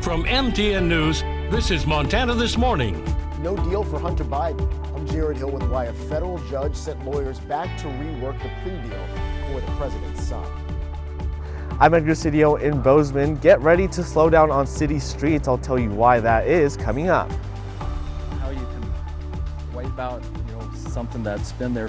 From MTN News, this is Montana This Morning. No deal for Hunter Biden. I'm Jared Hill with why a federal judge sent lawyers back to rework the plea deal for the president's son. I'm Edgar Cidio in Bozeman. Get ready to slow down on city streets. I'll tell you why that is coming up. How you can wipe out, something that's been there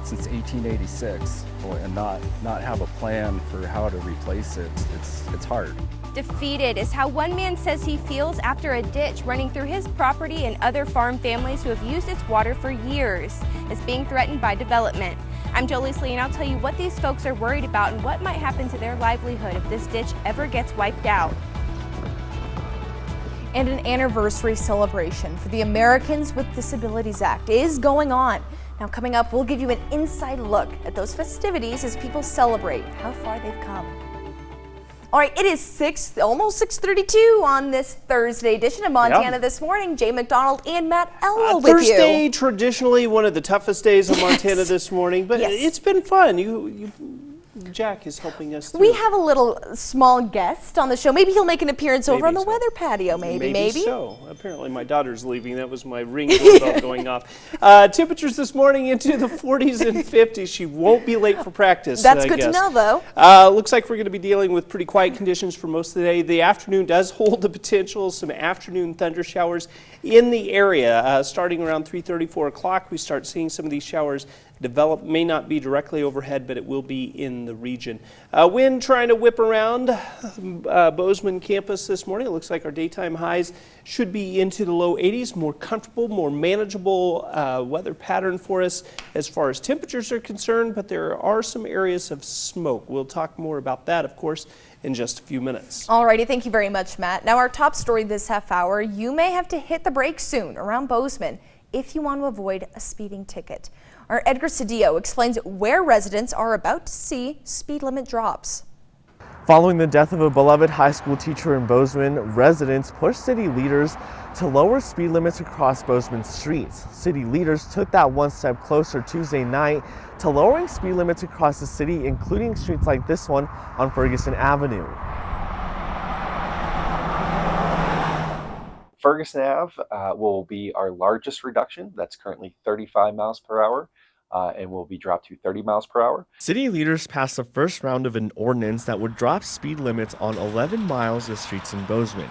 since 1886 and not have a plan for how to replace it. It's hard. Defeated is how one man says he feels after a ditch running through his property and other farm families who have used its water for years is being threatened by development. I'm Jolie Slee, and I'll tell you what these folks are worried about and what might happen to their livelihood if this ditch ever gets wiped out. And an anniversary celebration for the Americans with Disabilities Act is going on. Now coming up, we'll give you an inside look at those festivities as people celebrate how far they've come. All right, it is almost 6:32 on this Thursday edition of Montana This Morning. Jay McDonald and Matt Elwell with you. Thursday, traditionally one of the toughest days of Montana This Morning, but it's been fun. Jack is helping us through. We have a little small guest on the show. Maybe he'll make an appearance over on the weather patio, maybe. So. Apparently my daughter's leaving. That was my Ring doorbell going off. Temperatures this morning into the 40s and 50s. She won't be late for practice. That's good to know, though. Looks like we're going to be dealing with pretty quiet conditions for most of the day. The afternoon does hold the potential, some afternoon thunder showers in the area. Starting around 3:30, 4 o'clock, we start seeing some of these showers develop. May not be directly overhead, but it will be in the region. Wind trying to whip around Bozeman campus this morning. It looks like our daytime highs should be into the low 80s. More comfortable, more manageable weather pattern for us as far as temperatures are concerned, but there are some areas of smoke. We'll talk more about that, of course, in just a few minutes. Alrighty, thank you very much, Matt. Now our top story this half hour, you may have to hit the brakes soon around Bozeman if you want to avoid a speeding ticket. Our Edgar Cidio explains where residents are about to see speed limit drops. Following the death of a beloved high school teacher in Bozeman, residents pushed city leaders to lower speed limits across Bozeman streets. City leaders took that one step closer Tuesday night to lowering speed limits across the city, including streets like this one on Ferguson Avenue. Ferguson Ave will be our largest reduction. That's currently 35 miles per hour. And will be dropped to 30 miles per hour. City leaders passed the first round of an ordinance that would drop speed limits on 11 miles of streets in Bozeman.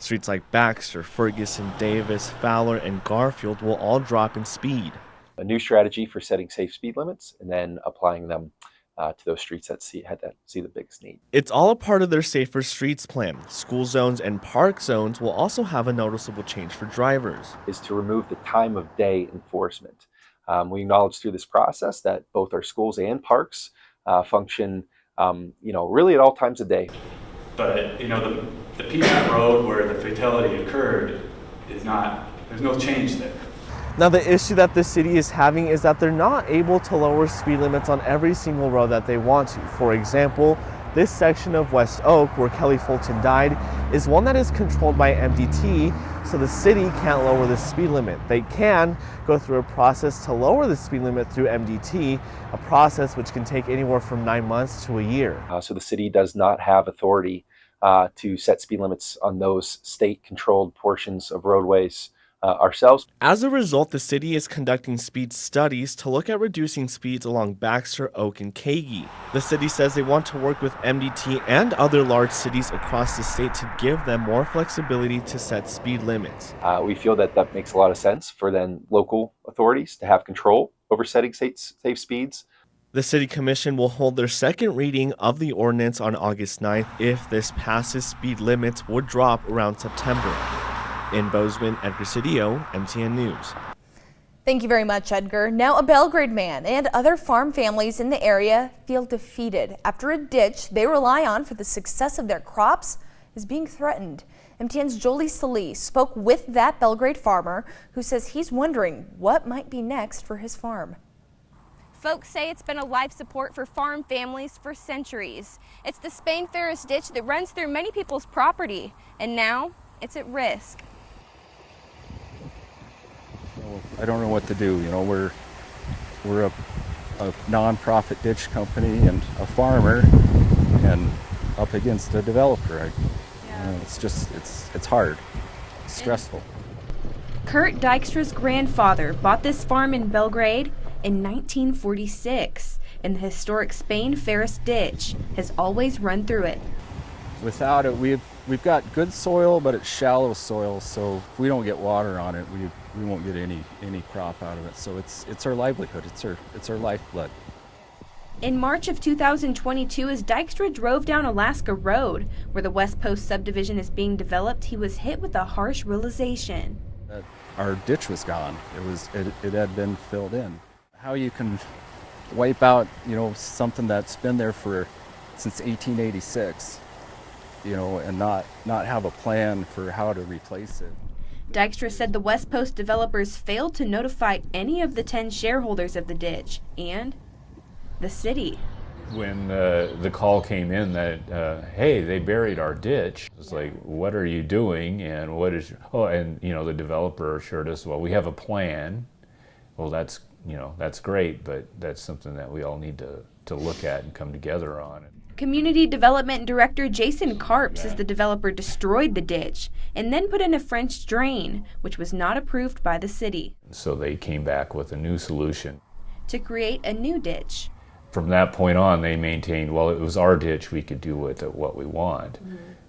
Streets like Baxter, Ferguson, Davis, Fowler, and Garfield will all drop in speed. A new strategy for setting safe speed limits and then applying them to those streets that see the biggest need. It's all a part of their Safer Streets plan. School zones and park zones will also have a noticeable change for drivers. Is to remove the time of day enforcement. We acknowledge through this process that both our schools and parks function, really at all times of day. But the Peanut Road where the fatality occurred there's no change there. Now the issue that the city is having is that they're not able to lower speed limits on every single road that they want to. For example, this section of West Oak, where Kelly Fulton died, is one that is controlled by MDT, so the city can't lower the speed limit. They can go through a process to lower the speed limit through MDT, a process which can take anywhere from 9 months to a year. So the city does not have authority to set speed limits on those state-controlled portions of roadways ourselves. As a result, the city is conducting speed studies to look at reducing speeds along Baxter, Oak, and Kagi. The city says they want to work with MDT and other large cities across the state to give them more flexibility to set speed limits. We feel that makes a lot of sense for then local authorities to have control over setting safe speeds. The City Commission will hold their second reading of the ordinance on August 9th. If this passes, speed limits would drop around September. In Bozeman, Edgar Cidio, MTN News. Thank you very much, Edgar. Now a Belgrade man and other farm families in the area feel defeated after a ditch they rely on for the success of their crops is being threatened. MTN's Jolie Slee spoke with that Belgrade farmer who says he's wondering what might be next for his farm. Folks say it's been a life support for farm families for centuries. It's the Spain-Ferris ditch that runs through many people's property, and now it's at risk. I don't know what to do. We're a non-profit ditch company and a farmer, and up against a developer. it's hard, it's stressful. Kurt Dykstra's grandfather bought this farm in Belgrade in 1946, and the historic Spain Ferris ditch has always run through it. Without it, we've got good soil, but it's shallow soil, so if we don't get water on it, we won't get any crop out of it. So it's our livelihood, it's our lifeblood. In March of 2022, as Dykstra drove down Alaska Road, where the West Post subdivision is being developed, he was hit with a harsh realization. Our ditch was gone. It had been filled in. How you can wipe out, something that's been there since 1886, and not have a plan for how to replace it. Dykstra said the West Post developers failed to notify any of the 10 shareholders of the ditch and the city. When the call came in that, hey, they buried our ditch, it's like, what are you doing? And the developer assured us, well, we have a plan. Well, that's great, but that's something that we all need to look at and come together on. Community Development Director Jason Karp says the developer destroyed the ditch and then put in a French drain, which was not approved by the city. So they came back with a new solution to create a new ditch. From that point on, they maintained, well, it was our ditch, we could do with it what we want.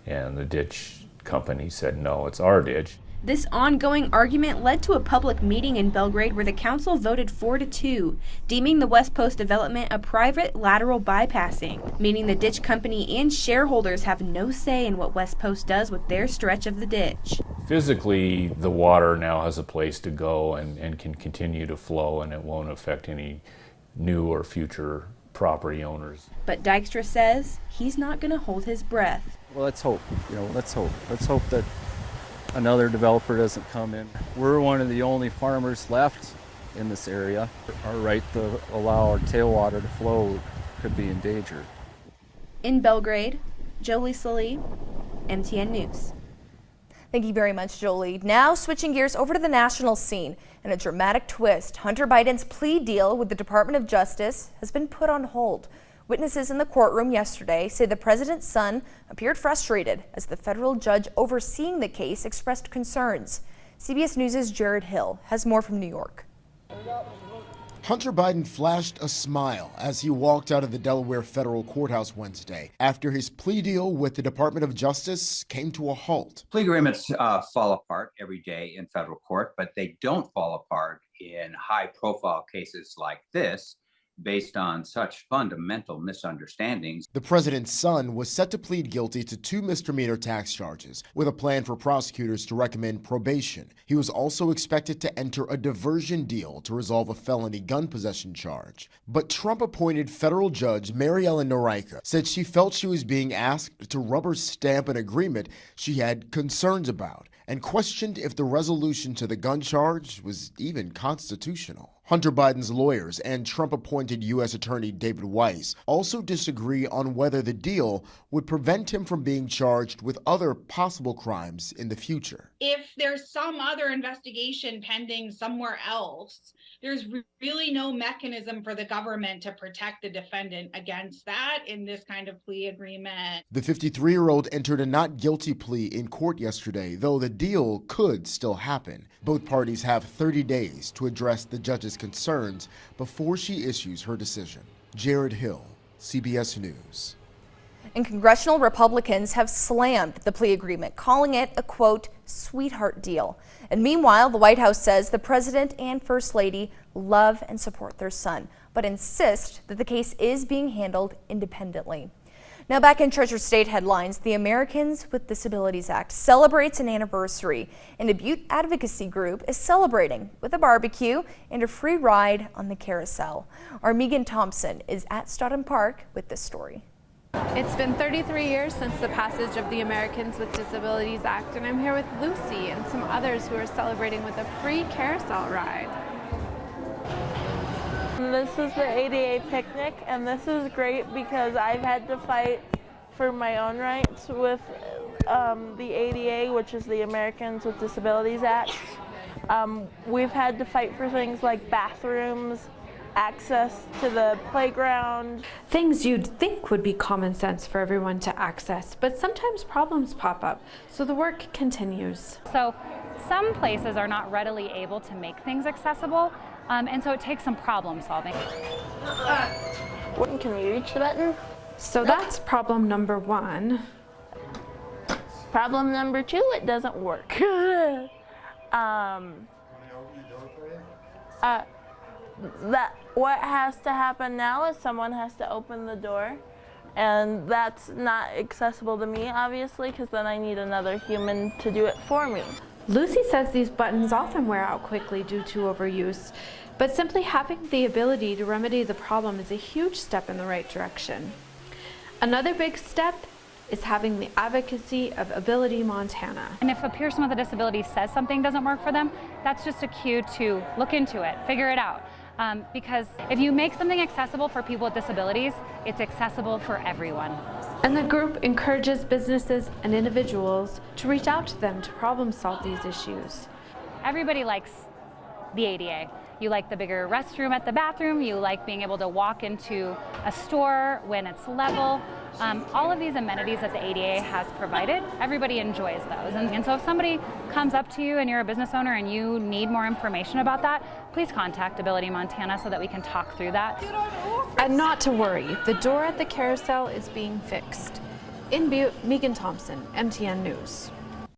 And the ditch company said, no, it's our ditch. This ongoing argument led to a public meeting in Belgrade where the council voted 4-2, deeming the West Post development a private lateral bypassing, meaning the ditch company and shareholders have no say in what West Post does with their stretch of the ditch. Physically, the water now has a place to go and can continue to flow, and it won't affect any new or future property owners. But Dykstra says he's not going to hold his breath. Well, let's hope. Let's hope. Let's hope that another developer doesn't come in. We're one of the only farmers left in this area. Our right to allow our tailwater to flow could be endangered. In Belgrade, Jolie Salee, MTN News. Thank you very much, Jolie. Now switching gears over to the national scene. In a dramatic twist, Hunter Biden's plea deal with the Department of Justice has been put on hold. Witnesses in the courtroom yesterday say the president's son appeared frustrated as the federal judge overseeing the case expressed concerns. CBS News' Jared Hill has more from New York. Hunter Biden flashed a smile as he walked out of the Delaware federal courthouse Wednesday after his plea deal with the Department of Justice came to a halt. Plea agreements fall apart every day in federal court, but they don't fall apart in high-profile cases like this, based on such fundamental misunderstandings. The president's son was set to plead guilty to 2 misdemeanor tax charges, with a plan for prosecutors to recommend probation. He was also expected to enter a diversion deal to resolve a felony gun possession charge. But Trump-appointed federal judge Mary Ellen Noreika said she felt she was being asked to rubber stamp an agreement she had concerns about, and questioned if the resolution to the gun charge was even constitutional. Hunter Biden's lawyers and Trump-appointed U.S. Attorney David Weiss also disagree on whether the deal would prevent him from being charged with other possible crimes in the future. If there's some other investigation pending somewhere else, there's really no mechanism for the government to protect the defendant against that in this kind of plea agreement. The 53-year-old entered a not guilty plea in court yesterday, though the deal could still happen. Both parties have 30 days to address the judge's concerns before she issues her decision. Jared Hill, CBS News. And congressional Republicans have slammed the plea agreement, calling it a, quote, sweetheart deal. And meanwhile, the White House says the president and first lady love and support their son, but insist that the case is being handled independently. Now back in Treasure State headlines, the Americans with Disabilities Act celebrates an anniversary, and a Butte advocacy group is celebrating with a barbecue and a free ride on the carousel. Our Megan Thompson is at Stoughton Park with this story. It's been 33 years since the passage of the Americans with Disabilities Act, and I'm here with Lucy and some others who are celebrating with a free carousel ride. This is the ADA picnic, and this is great because I've had to fight for my own rights with the ADA, which is the Americans with Disabilities Act. We've had to fight for things like bathrooms, access to the playground. Things you'd think would be common sense for everyone to access, but sometimes problems pop up, so the work continues. So some places are not readily able to make things accessible, and so it takes some problem solving. Can we reach the button? So that's problem number 1. Problem number 2, it doesn't work. What has to happen now is someone has to open the door, and that's not accessible to me, obviously, because then I need another human to do it for me. Lucy says these buttons often wear out quickly due to overuse, but simply having the ability to remedy the problem is a huge step in the right direction. Another big step is having the advocacy of Ability Montana. And if a person with a disability says something doesn't work for them, that's just a cue to look into it, figure it out. Because if you make something accessible for people with disabilities, it's accessible for everyone. And the group encourages businesses and individuals to reach out to them to problem solve these issues. Everybody likes the ADA. You like the bigger restroom at the bathroom, you like being able to walk into a store when it's level. All of these amenities that the ADA has provided, everybody enjoys those. And so if somebody comes up to you and you're a business owner and you need more information about that, please contact Ability Montana so that we can talk through that. And not to worry, the door at the carousel is being fixed. In Butte, Megan Thompson, MTN News.